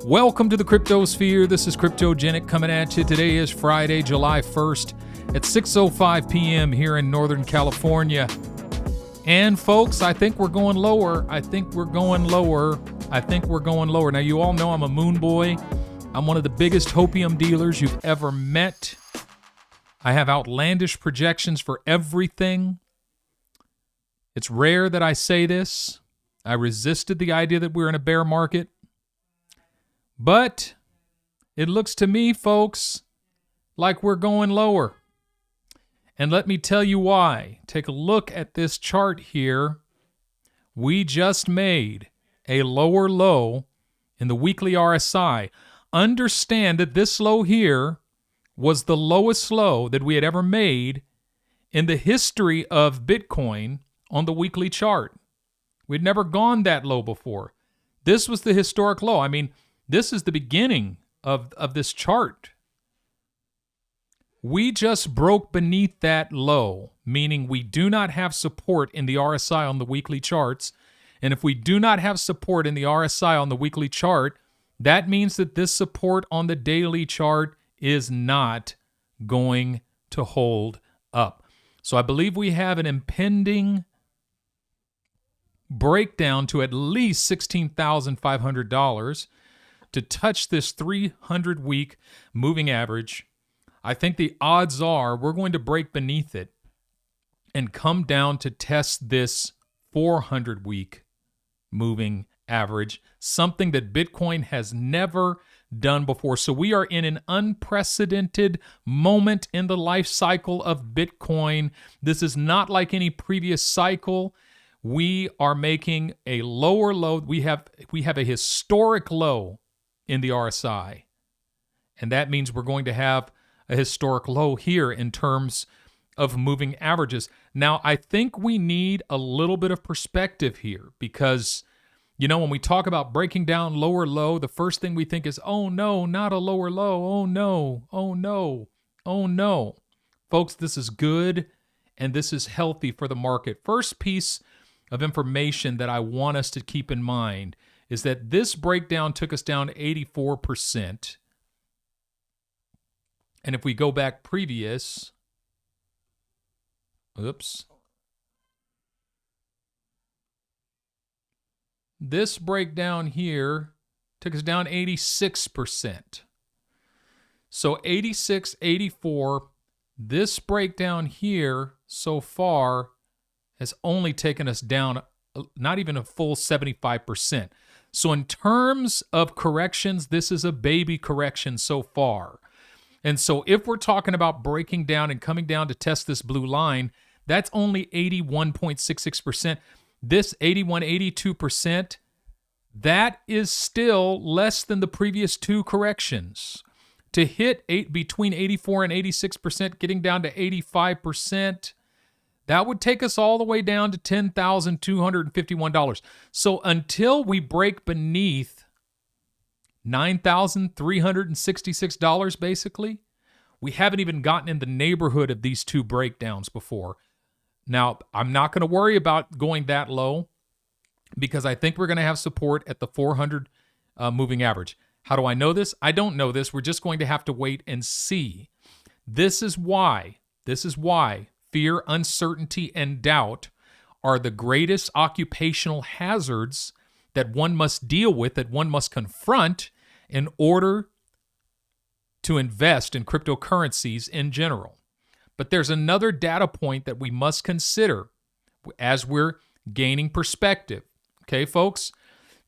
Welcome to the Cryptosphere. This is Cryptogenic coming at you. Today is Friday, July 1st at 6:05 p.m. here in Northern California. And folks, I think we're going lower. Now, you all know I'm a moon boy. I'm one of the biggest hopium dealers you've ever met. I have outlandish projections for everything. It's rare that I say this. I resisted the idea that we're in a bear market. But it looks to me, folks, like we're going lower. And let me tell you why. Take a look at this chart here. We just made a lower low in the weekly RSI. Understand that this low here was the lowest low that we had ever made in the history of Bitcoin on the weekly chart. We'd never gone that low before. This was the historic low. I mean, this is the beginning of this chart. We just broke beneath that low, meaning we do not have support in the RSI on the weekly charts. And if we do not have support in the RSI on the weekly chart, that means that this support on the daily chart is not going to hold up. So I believe we have an impending breakdown to at least $16,500 to touch this 300-week moving average. I think the odds are we're going to break beneath it and come down to test this 400-week moving average, something that Bitcoin has never done before. So we are in an unprecedented moment in the life cycle of Bitcoin. This is not like any previous cycle. We are making a lower low. We have a historic low in the RSI. And that means we're going to have a historic low here in terms of moving averages. Now, I think we need a little bit of perspective here because, you know, when we talk about breaking down lower low, the first thing we think is, oh no, not a lower low. Oh no, oh no, oh no. Folks, this is good and this is healthy for the market. First piece of information that I want us to keep in mind is that this breakdown took us down 84%. And if we go back previous, this breakdown here took us down 86%. So 86, 84, this breakdown here so far has only taken us down not even a full 75%. So in terms of corrections, this is a baby correction so far. And so if we're talking about breaking down and coming down to test this blue line, that's only 81.66%. This 81, 82%, that is still less than the previous two corrections. To hit between 84 and 86%, getting down to 85%, that would take us all the way down to $10,251. So until we break beneath $9,366, basically, we haven't even gotten in the neighborhood of these two breakdowns before. Now, I'm not going to worry about going that low because I think we're going to have support at the 400 moving average. How do I know this? I don't know this. We're just going to have to wait and see. This is why fear, uncertainty, and doubt are the greatest occupational hazards that one must deal with, that one must confront in order to invest in cryptocurrencies in general. But there's another data point that we must consider as we're gaining perspective. Okay, folks?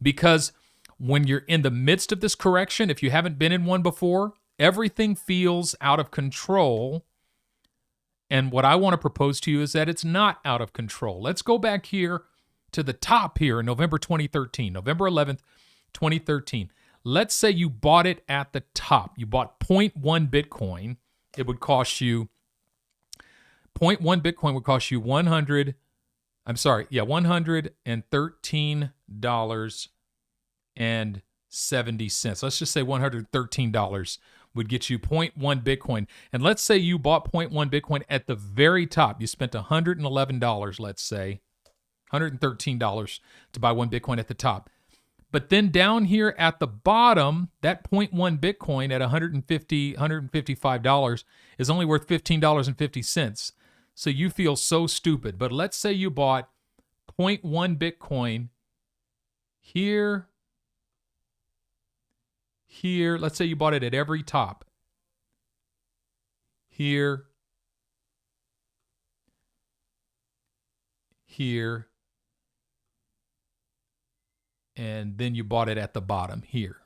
Because when you're in the midst of this correction, if you haven't been in one before, everything feels out of control. And what I want to propose to you is that it's not out of control. Let's go back here to the top here in November 2013, November 11th, 2013. Let's say you bought it at the top. You bought 0.1 Bitcoin. It would cost you, 0.1 Bitcoin would cost you $113.70. Let's just say $113 would get you 0.1 Bitcoin. And let's say you bought 0.1 Bitcoin at the very top. You spent $111, let's say, $113 to buy one Bitcoin at the top. But then down here at the bottom, that 0.1 Bitcoin at $155 is only worth $15.50. So you feel so stupid. But let's say you bought 0.1 Bitcoin here, let's say you bought it at every top. Here, and then you bought it at the bottom here.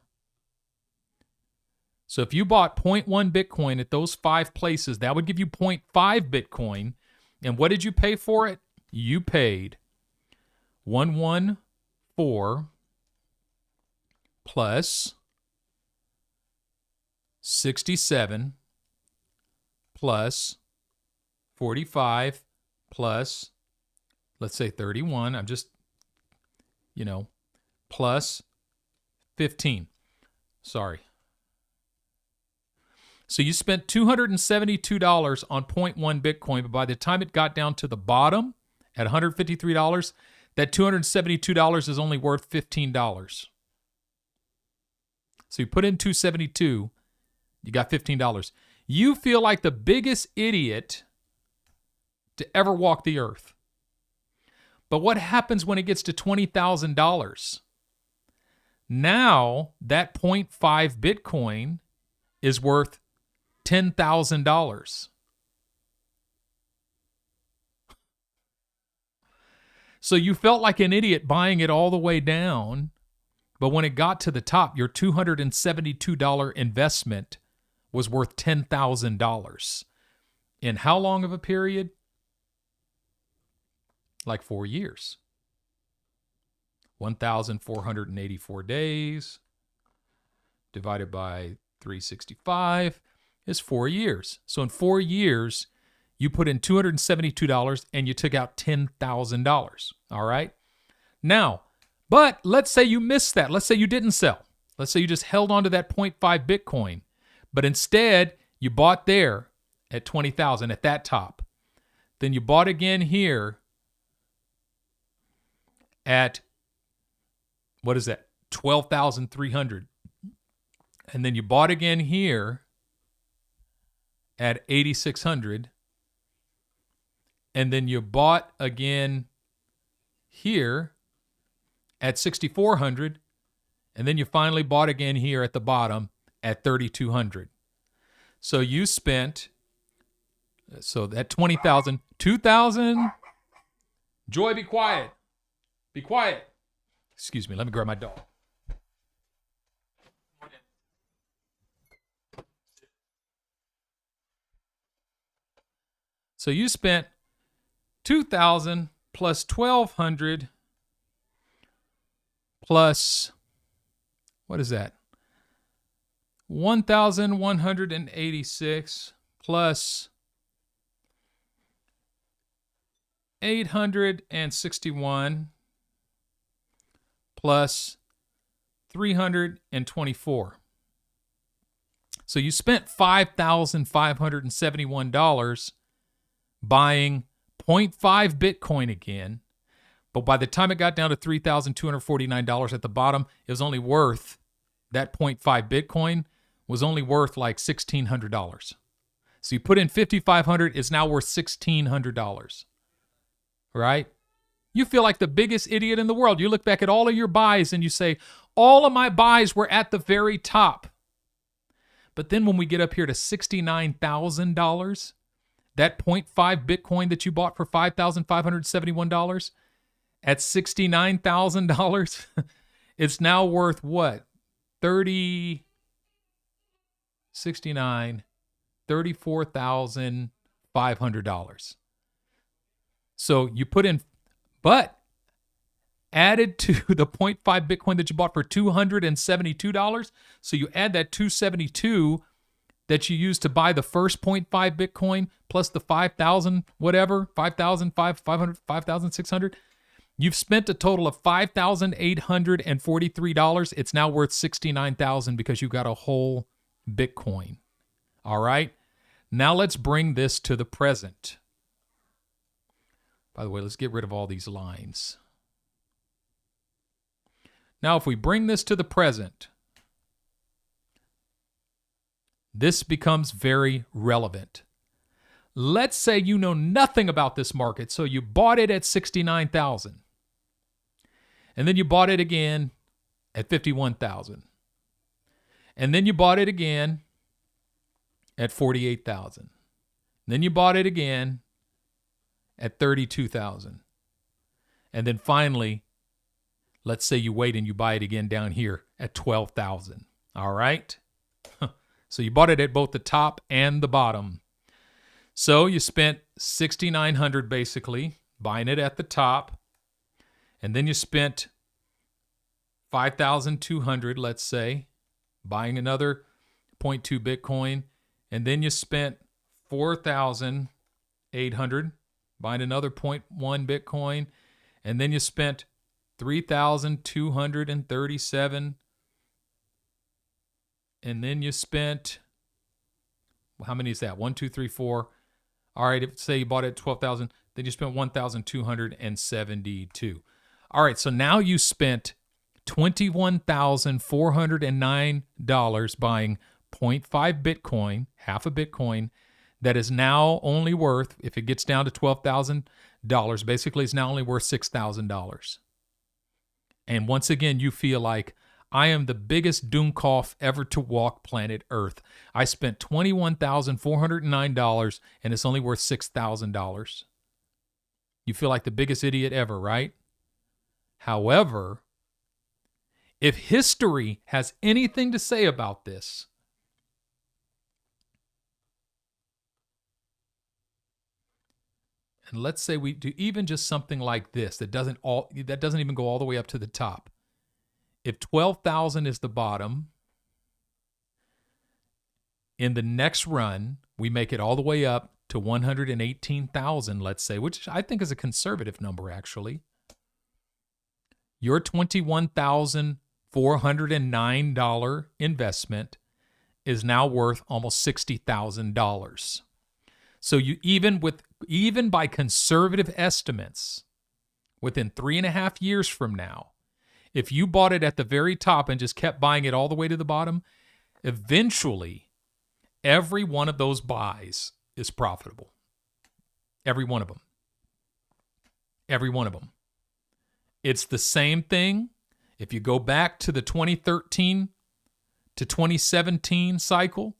So if you bought 0.1 Bitcoin at those 5 places, that would give you 0.5 Bitcoin. And what did you pay for it? You paid 114 plus 67 plus 45 plus, let's say 31. I'm just, plus 15. Sorry. So you spent $272 on 0.1 Bitcoin, but by the time it got down to the bottom at $153, that $272 is only worth $15. So you put in $272, you got $15. You feel like the biggest idiot to ever walk the earth. But what happens when it gets to $20,000? Now that 0.5 Bitcoin is worth $10,000. So you felt like an idiot buying it all the way down, but when it got to the top, your $272 investment was worth $10,000. In how long of a period? Like 4 years. 1,484 days divided by 365 is 4 years. So in 4 years, you put in $272 and you took out $10,000. All right? Now, but let's say you missed that. Let's say you didn't sell. Let's say you just held on to that 0.5 Bitcoin, but instead you bought there at 20,000 at that top. Then you bought again here at, what is that? 12,300. And then you bought again here at 8,600. And then you bought again here at 6,400. And then you finally bought again here at the bottom at 3,200. So you spent, so that 20,000, 2,000. Joy, be quiet. Be quiet. Excuse me, let me grab my dog. So you spent 2,000 plus 1,200 plus, what is that? 1,186 plus 861 plus 324. So you spent $5,571 buying 0.5 Bitcoin again, but by the time it got down to $3,249 at the bottom, it was only worth, that 0.5 Bitcoin was only worth like $1,600. So you put in $5,500, it's now worth $1,600, right? You feel like the biggest idiot in the world. You look back at all of your buys and you say, all of my buys were at the very top. But then when we get up here to $69,000, that 0.5 Bitcoin that you bought for $5,571 at $69,000, it's now worth what? $34,500. So you put in, but added to the 0.5 Bitcoin that you bought for $272. So you add that $272 that you used to buy the first 0.5 Bitcoin plus the 5,000, whatever, 5,500, 5,600. You've spent a total of $5,843. It's now worth $69,000 because you got a whole Bitcoin. All right. Now let's bring this to the present. By the way, let's get rid of all these lines. Now, if we bring this to the present, this becomes very relevant. Let's say you know nothing about this market, so you bought it at 69,000. And then you bought it again at 51,000. And then you bought it again at 48,000. Then you bought it again at 32,000. And then finally, let's say you wait and you buy it again down here at 12,000. All right? So you bought it at both the top and the bottom. So you spent $6,900 basically buying it at the top. And then you spent $5,200, let's say, buying another 0.2 Bitcoin. And then you spent $4,800 buying another 0.1 Bitcoin. And then you spent $3,237. And then you spent, how many is that? 1, 2, 3, 4. All right, if say you bought it at 12,000, then you spent 1,272. All right, so now you spent $21,409 buying 0.5 Bitcoin, half a Bitcoin, that is now only worth, if it gets down to $12,000, basically it's now only worth $6,000. And once again, you feel like, I am the biggest Doomkoff ever to walk planet Earth. I spent $21,409 and it's only worth $6,000. You feel like the biggest idiot ever, right? However, if history has anything to say about this, and let's say we do even just something like this that doesn't even go all the way up to the top. If 12,000 is the bottom, in the next run, we make it all the way up to 118,000, let's say, which I think is a conservative number, actually. Your $21,409 investment is now worth almost $60,000. So you even by conservative estimates, within 3.5 years from now, if you bought it at the very top and just kept buying it all the way to the bottom, eventually, every one of those buys is profitable. Every one of them. Every one of them. It's the same thing. If you go back to the 2013 to 2017 cycle,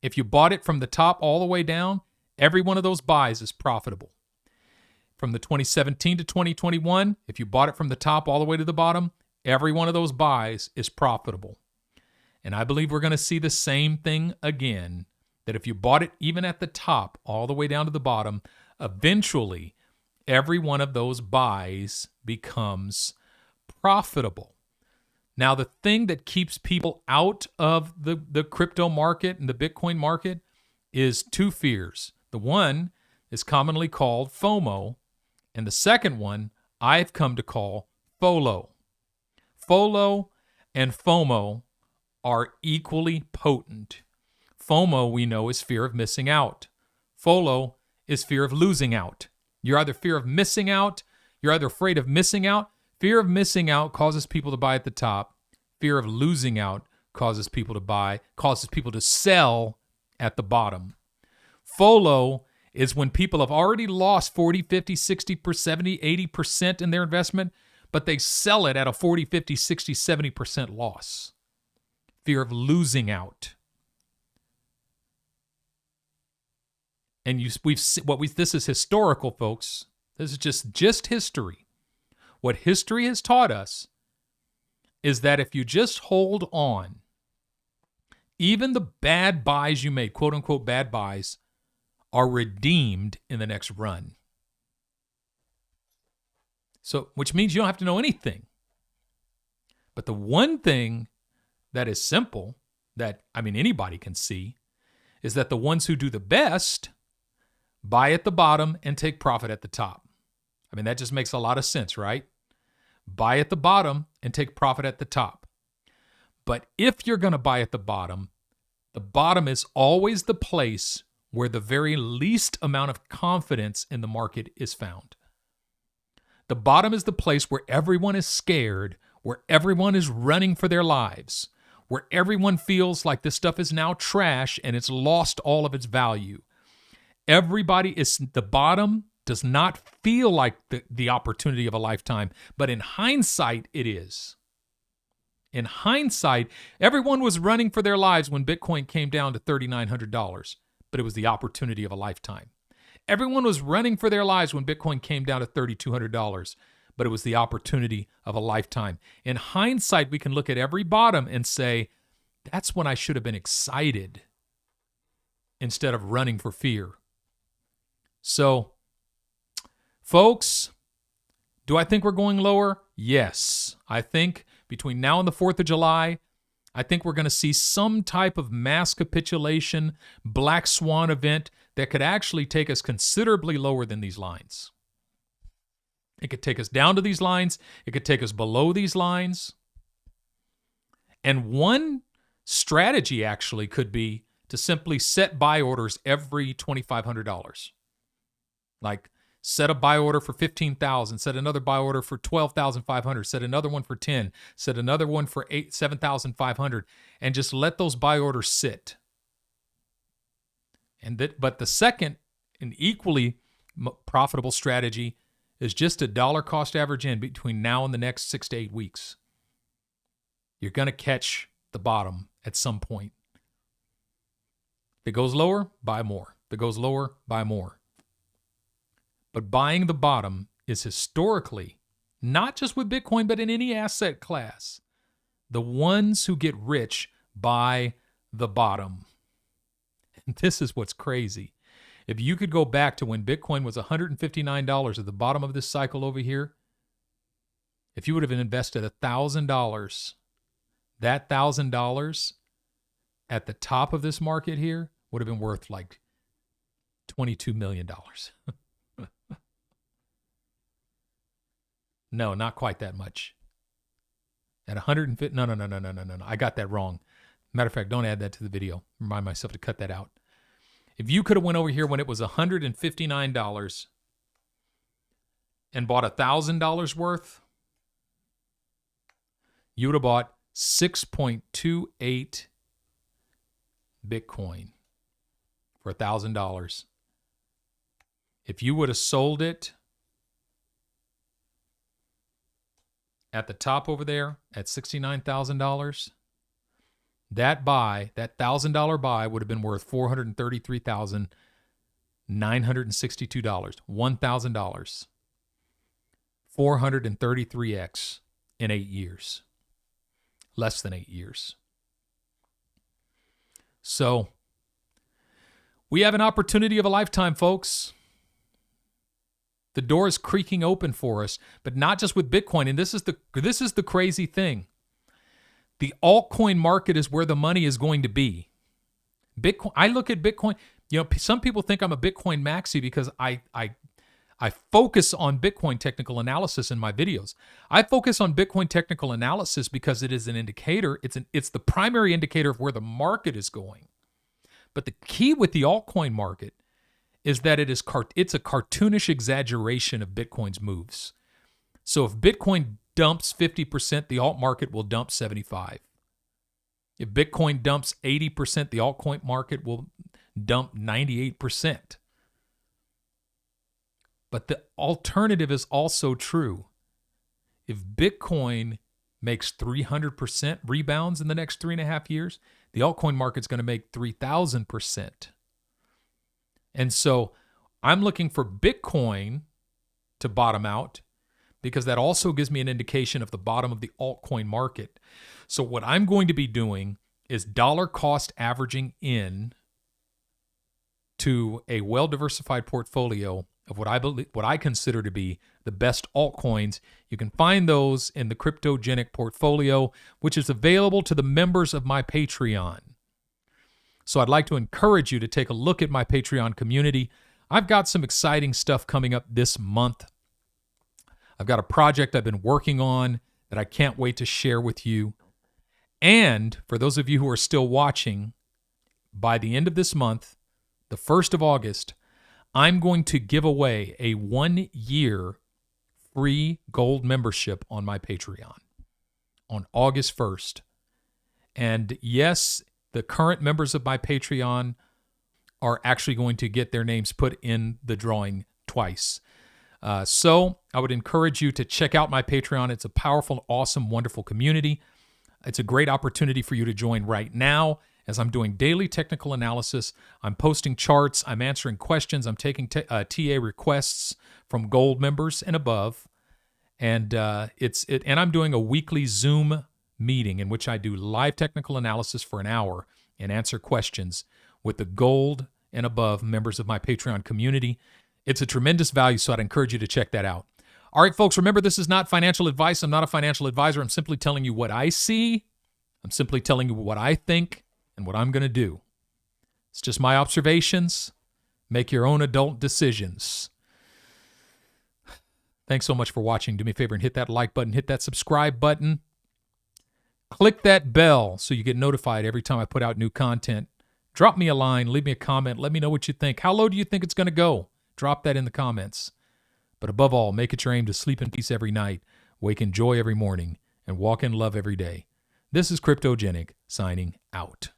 if you bought it from the top all the way down, every one of those buys is profitable. From the 2017 to 2021, if you bought it from the top all the way to the bottom, every one of those buys is profitable. And I believe we're going to see the same thing again, that if you bought it even at the top all the way down to the bottom, eventually every one of those buys becomes profitable. Now, the thing that keeps people out of the crypto market and the Bitcoin market is two fears. The one is commonly called FOMO, and the second one I've come to call FOLO. FOLO and FOMO are equally potent. FOMO, we know, is fear of missing out. FOLO is fear of losing out. You're either fear of missing out, you're either afraid of missing out. Fear of missing out causes people to buy at the top. Fear of losing out causes people to sell at the bottom. FOLO is when people have already lost 40, 50, 60, 70, 80% in their investment, but they sell it at a 40, 50, 60, 70% loss. Fear of losing out. And this is historical, folks. This is just history. What history has taught us is that if you just hold on, even the bad buys you made, quote unquote bad buys, are redeemed in the next run. So, which means you don't have to know anything. But the one thing that is simple, that, anybody can see, is that the ones who do the best buy at the bottom and take profit at the top. That just makes a lot of sense, right? Buy at the bottom and take profit at the top. But if you're going to buy at the bottom is always the place where the very least amount of confidence in the market is found. The bottom is the place where everyone is scared, where everyone is running for their lives, where everyone feels like this stuff is now trash and it's lost all of its value. Everybody is, the bottom does not feel like the opportunity of a lifetime, but in hindsight, it is. In hindsight, everyone was running for their lives when Bitcoin came down to $3,900, but it was the opportunity of a lifetime. Everyone was running for their lives when Bitcoin came down to $3,200, but it was the opportunity of a lifetime. In hindsight, we can look at every bottom and say, that's when I should have been excited instead of running for fear. So, folks, do I think we're going lower? Yes. I think between now and the 4th of July, I think we're going to see some type of mass capitulation, black swan event that could actually take us considerably lower than these lines. It could take us down to these lines. It could take us below these lines. And one strategy actually could be to simply set buy orders every $2,500. Like set a buy order for $15,000, set another buy order for $12,500, set another one for $10,000, set another one for $7,500, and just let those buy orders sit. But the second and equally profitable strategy is just a dollar cost average in between now and the next 6 to 8 weeks. You're going to catch the bottom at some point. If it goes lower, buy more. If it goes lower, buy more. But buying the bottom is historically, not just with Bitcoin, but in any asset class, the ones who get rich buy the bottom. And this is what's crazy. If you could go back to when Bitcoin was $159 at the bottom of this cycle over here, if you would have invested $1,000, that $1,000 at the top of this market here would have been worth like $22 million. No, not quite that much. At 150, no. I got that wrong. Matter of fact, don't add that to the video. Remind myself to cut that out. If you could have went over here when it was $159 and bought $1,000 worth, you would have bought 6.28 Bitcoin for $1,000. If you would have sold it at the top over there at $69,000, that $1,000 buy would have been worth $433,962. $1,000. 433x in 8 years. Less than 8 years. So, we have an opportunity of a lifetime, folks. The door is creaking open for us, but not just with Bitcoin. And this is the crazy thing. The altcoin market is where the money is going to be. Bitcoin. I look at Bitcoin. You know, some people think I'm a Bitcoin maxi because I focus on Bitcoin technical analysis in my videos. I focus on Bitcoin technical analysis because it is an indicator. It's the primary indicator of where the market is going. But the key with the altcoin market is that it's a cartoonish exaggeration of Bitcoin's moves. So if Bitcoin dumps 50%, the alt market will dump 75%. If Bitcoin dumps 80%, the altcoin market will dump 98%. But the alternative is also true. If Bitcoin makes 300% rebounds in the next 3.5 years, the altcoin market's going to make 3,000%. And so I'm looking for Bitcoin to bottom out because that also gives me an indication of the bottom of the altcoin market. So what I'm going to be doing is dollar cost averaging in to a well-diversified portfolio of what I consider to be the best altcoins. You can find those in the Cryptogenic portfolio, which is available to the members of my Patreon. So I'd like to encourage you to take a look at my Patreon community. I've got some exciting stuff coming up this month. I've got a project I've been working on that I can't wait to share with you. And for those of you who are still watching, by the end of this month, the 1st of August, I'm going to give away a 1-year free gold membership on my Patreon. on August 1st. And yes, the current members of my Patreon are actually going to get their names put in the drawing twice. So I would encourage you to check out my Patreon. It's a powerful, awesome, wonderful community. It's a great opportunity for you to join right now as I'm doing daily technical analysis. I'm posting charts. I'm answering questions. I'm taking TA requests from gold members and above. And and I'm doing a weekly Zoom meeting in which I do live technical analysis for an hour and answer questions with the gold and above members of my Patreon community. It's a tremendous value, so I'd encourage you to check that out. All right, folks, remember, this is not financial advice. I'm not a financial advisor. I'm simply telling you what I see. I'm simply telling you what I think and what I'm going to do. It's just my observations. Make your own adult decisions. Thanks so much for watching. Do me a favor and hit that like button, hit that subscribe button. Click that bell so you get notified every time I put out new content. Drop me a line, leave me a comment, let me know what you think. How low do you think it's going to go? Drop that in the comments. But above all, make it your aim to sleep in peace every night, wake in joy every morning, and walk in love every day. This is Cryptogenic, signing out.